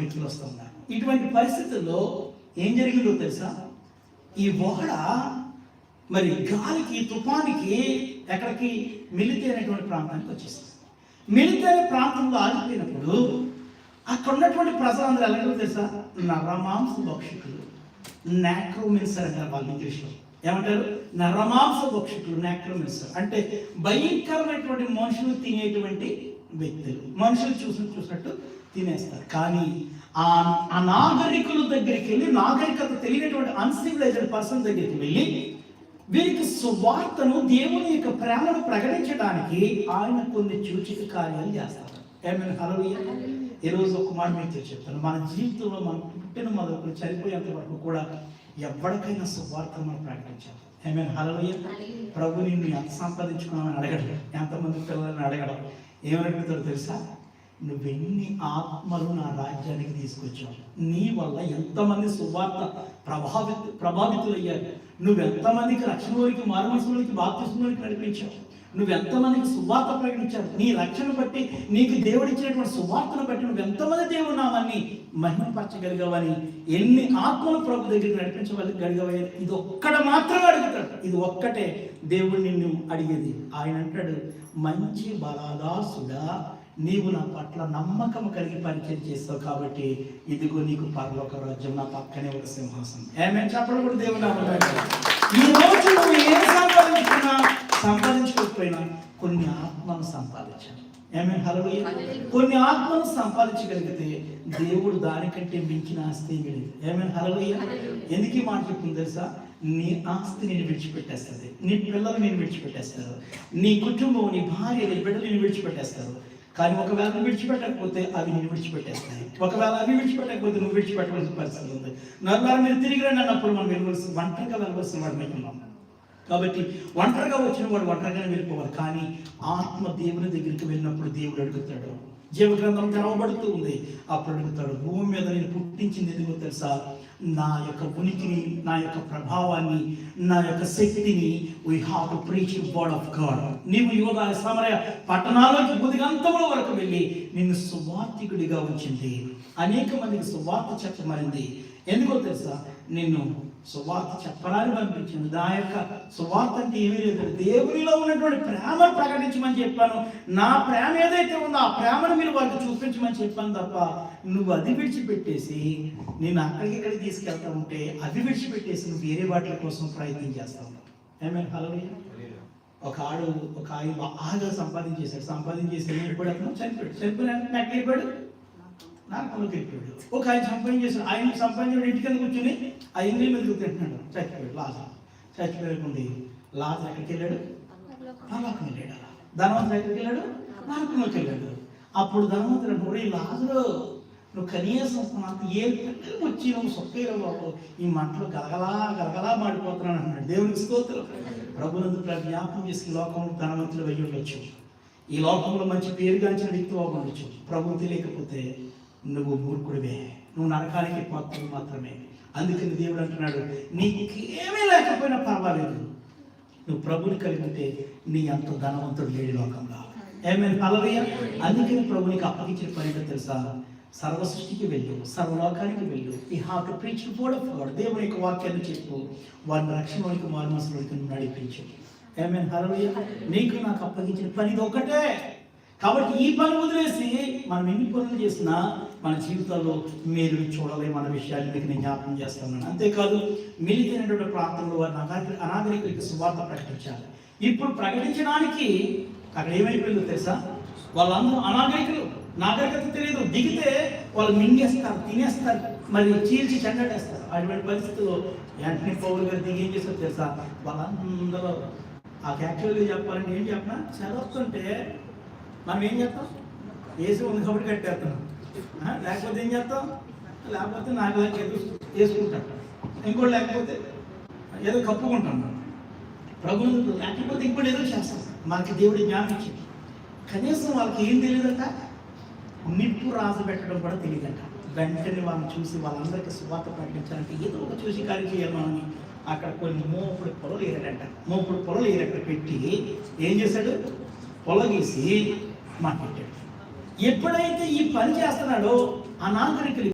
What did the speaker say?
వ్యక్తులు వస్తూ ఉన్నారు. ఇటువంటి పరిస్థితుల్లో ఏం జరిగిందో తెలుసా, ఈ ఓడ మరి గాలికి తుఫానికి ఎక్కడికి మిలితే అనేటువంటి ప్రాంతానికి వచ్చేసింది. మిలితే అనే ప్రాంతంలో ఆగిపోయినప్పుడు అక్కడ ఉన్నటువంటి ప్రజలందరూ ఎలాగో తెలుసా, నరమాంస భక్షకులు, నాక్రోమిన్సర్ అంటారు వాళ్ళు ఇంగ్లీష్లో. ఏమంటారు? నరమాంస భక్షకులు, నాక్రోమిన్సర్ అంటే భయంకరమైనటువంటి మనుషులు తినేటువంటి వ్యక్తులు. మనుషులు చూసినట్టు తినేస్తారు. కానీ ఆ నాగరికుల దగ్గరికి వెళ్ళి, నాగరికత తెలియనటువంటి అన్సివిలైజ్డ్ పర్సన్ దగ్గరికి వెళ్ళి వీరికి సువార్తను, దేవుని యొక్క ప్రేమను ప్రకటించడానికి ఆయన కొన్ని సూచక కార్యాలు చేస్తారు. ఏమైనా హల్లెలూయా. ఈరోజు ఒక మాట మీతో చెప్తాను, మన జీవితంలో మనం పుట్టిన మొదలు చనిపోయేంత వరకు కూడా ఎవరికైనా సువార్తను మనం ప్రకటించాలి. ఏమైనా హల్లెలూయా. ప్రభు నిన్ను ఎంత సంపాదించుకున్నామని అడగడం, ఎంతమంది పిల్లలని అడగడం, ఏమని అడుగుతాడో తెలుసా, నువ్వెన్ని ఆత్మలు నా రాజ్యానికి తీసుకొచ్చావు, నీ వల్ల ఎంతమంది సువార్త ప్రభావితులయ్యారు, నువ్వెంతమందికి రక్షణలోనికి, మారుమనసులోనికి, బాప్తిస్మలోనికి నడిపించావు, నువ్వెంతమందికి సువార్త ప్రకటించావు, నీ రక్షణ బట్టి, నీకు దేవుడిచ్చినటువంటి సువార్తను బట్టి నువ్వెంతమంది దేవుడు నామాన్ని మహిమపరచగలిగావని, ఎన్ని ఆత్మలు ప్రభు దగ్గరికి నడిపించగలిగావని, ఇది ఒక్కడ మాత్రమే అడుగుతాడు. ఇది ఒక్కటే దేవుడు నిన్ను అడిగేది. ఆయన అంటాడు, మంచి బలాదాసుడా, నీవు నా పట్ల నమ్మకం కలిగి పరిచయం చేస్తావు కాబట్టి ఇదిగో నీకు పరలోక రాజ్యం, నా పక్కనే ఒక సింహాసనం. ఏమేమి చెప్పడం కూడా దేవుడు ఈ రోజు నువ్వు ఏం సంపాదించుకోకపోయినా కొన్ని ఆత్మను సంపాదించాలి. ఏమేమి హల్లెలూయా. కొన్ని ఆత్మను సంపాదించగలిగితే దేవుడు దానికంటే మించిన ఆస్తి లేదు. ఏమేమి హల్లెలూయా. ఎందుకు ఈ మాట చెప్తుంది తెలుసా, నీ ఆస్తి నేను విడిచిపెట్టేస్తుంది, నీ పిల్లలు నేను విడిచిపెట్టేస్తారు, నీ కుటుంబం, నీ భార్య, నీ బిడ్డలు నేను విడిచిపెట్టేస్తారు. కానీ ఒకవేళ నువ్వు విడిచిపెట్టకపోతే అవి నేను విడిచిపెట్టేస్తాయి. ఒకవేళ అవి విడిచిపెట్టకపోతే నువ్వు విడిచిపెట్టవలసిన పరిస్థితి ఉంది. నలుగురు మీరు తిరిగి రండి అన్నప్పుడు మనం ఒంటరిగా వెళ్ళవలసిన వాడు మేకున్నాం. కాబట్టి ఒంటరిగా వచ్చిన వాడు ఒంటరిగానే వెళ్ళిపోవాలి. కానీ ఆత్మ దేవుని దగ్గరికి వెళ్ళినప్పుడు దేవుడు అడుగుతాడు, జీవగ్రంథం తెరవబడుతూ ఉంది, అప్పుడు అడుగుతాడు, భూమి మీద నేను పుట్టించింది ఎందుకో తెలుసా, నా యొక్క ఉనికిని, నా యొక్క ప్రభావాన్ని, నా యొక్క శక్తిని, we have to preach the word of God. నీవు యోధా సమరయ పట్టణాల్లోకి బుదిగంతముల వరకు వెళ్ళి నిన్ను సువార్తికుడిగా ఉంచింది, అనేక మందికి సువార్త చెప్పమనింది. ఎందుకో తెలుసా, నిన్ను సువార్త చెప్పడానికి పంపించింది. నా యొక్క సువార్త అంటే ఏమీ లేదు, దేవునిలో ఉన్నటువంటి ప్రేమను ప్రకటించమని చెప్పాను. నా ప్రేమ ఏదైతే ఉందో ఆ ప్రేమను మీరు వారికి చూపించమని చెప్పాను తప్ప, నువ్వు అది విడిచిపెట్టేసి నేను అక్కడికి తీసుకెళ్తా ఉంటే అది విడిచిపెట్టేసి నువ్వు వేరే వాటి కోసం ప్రయత్నం చేస్తా ఉన్నావు. ఏమైనా హల్లెలూయా. ఒక ఆయన బాగా సంపాదించేసి వెళ్ళిపోయాడు, అతను చనిపోయాడు, వెళ్ళిపోయాడు, నరకంలోకి వెళ్ళిపోయాడు. ఒక ఆయన సంపాదించేసాడు, ఆయన సంపాదించిన ఇంటికి కూర్చొని ఆ ఇంగ్లీ మీద తింటున్నాడు, చచ్చిపోయాడు. చచ్చిపోయకుంది లాజర్ ఎక్కడికి వెళ్ళాడు, పరలోకం వెళ్ళాడు. ధనవంతుడు ఎక్కడికి వెళ్ళాడు, నరకంలోకి వెళ్ళాడు. అప్పుడు ధనవంతుడు అంటే, లాజరు నువ్వు కనీసం నాకు ఏ పిల్లలు వచ్చి నువ్వు సొక్కయ్యో బాబు, ఈ మంటలు గలగలా మాడిపోతున్నాను అన్నాడు. దేవునికి స్తోత్రం. ప్రభునందు జ్ఞాపకం చేసి లోకంలో ధనవంతులు వెయ్యి ఉండొచ్చు, ఈ లోకంలో మంచి పేరుగాంచిన వ్యక్తి ఉండొచ్చు. ప్రభువు తెలియకపోతే నువ్వు మూర్ఖుడివే, నువ్వు నరకానికి పాత్రలు మాత్రమే. అందుకని దేవుడు అంటున్నాడు, నీకేమీ లేకపోయినా పర్వాలేదు, నువ్వు ప్రభుని కలిగి ఉంటే నీ అంత ధనవంతుడు లేడి లోకంలో. ఏమైనా హల్లెలూయా. అందుకని ప్రభునికి అప్పగించిన పని తెలుసా, సర్వ సృష్టికి వెళ్ళు, సర్వలోకానికి వెళ్ళు, ఈ have to preach the word of God. దేవుని యొక్క వాక్యాన్ని చెప్పు, వారిని రక్షణలోనికి, మారుమనసులోనికి నడిపించు. ఏమైనా హల్లెలూయా. నీకు నాకు అప్పగించిన పని ఒకటే. కాబట్టి ఈ పని వదిలేసి మనం ఎన్ని పనులు చేసినా మన జీవితాల్లో మీరు చూడలేము అన్న విషయాన్ని మీకు నేను జ్ఞాపకం చేస్తున్నాను. అంతేకాదు, మిలితైనటువంటి ప్రాంతంలో వారిని అనాగరికులకి సువార్త ప్రకటించాలి. ఇప్పుడు ప్రకటించడానికి అక్కడ ఏమైపోయిందో తెలుసా, వాళ్ళందరూ అనాగరికులు, నాగరికత తెలియదు, దిగితే వాళ్ళు మింగేస్తారు, తినేస్తారు, మరి చీల్చి చెండటేస్తారు. అటువంటి పరిస్థితుల్లో యాంటనీ పౌలు గారు దిగి ఏం చేస్తారు తెలుసా, వాళ్ళందరూ యాక్చువల్గా చెప్పాలంటే ఏం చెప్పినా చదవస్తుంటే మనం ఏం చేస్తాం, ఏసీ ఉంది కాబట్టి కట్టేస్తాం, లేకపోతే ఏం చేస్తాం, లేకపోతే నాకు వేసుకుంటాం, ఇంకోటి లేకపోతే ఏదో కప్పుకుంటాం. ప్రభుత్వం లేకపోతే ఇంకోటి ఏదో చేస్తాం. మనకి దేవుడి జ్ఞానం ఇచ్చింది. కనీసం వాళ్ళకి ఏం తెలియదంట, నిప్పు రాజు పెట్టడం కూడా తెలియదంట. వెంటనే వాళ్ళని చూసి వాళ్ళందరికీ సువార్త ప్రకటించాలంటే ఏదో ఒక చూసి కార్యం చేయాలి మనని. అక్కడ కొన్ని మోపుడు పొలలు ఏరాడంట. మోపుడు పొలలు ఏరక్కడ పెట్టి ఏం చేశాడు, పొలగేసి మాట్లాడాడు. ఎప్పుడైతే ఈ పని చేస్తున్నాడో ఆ నాగరికులు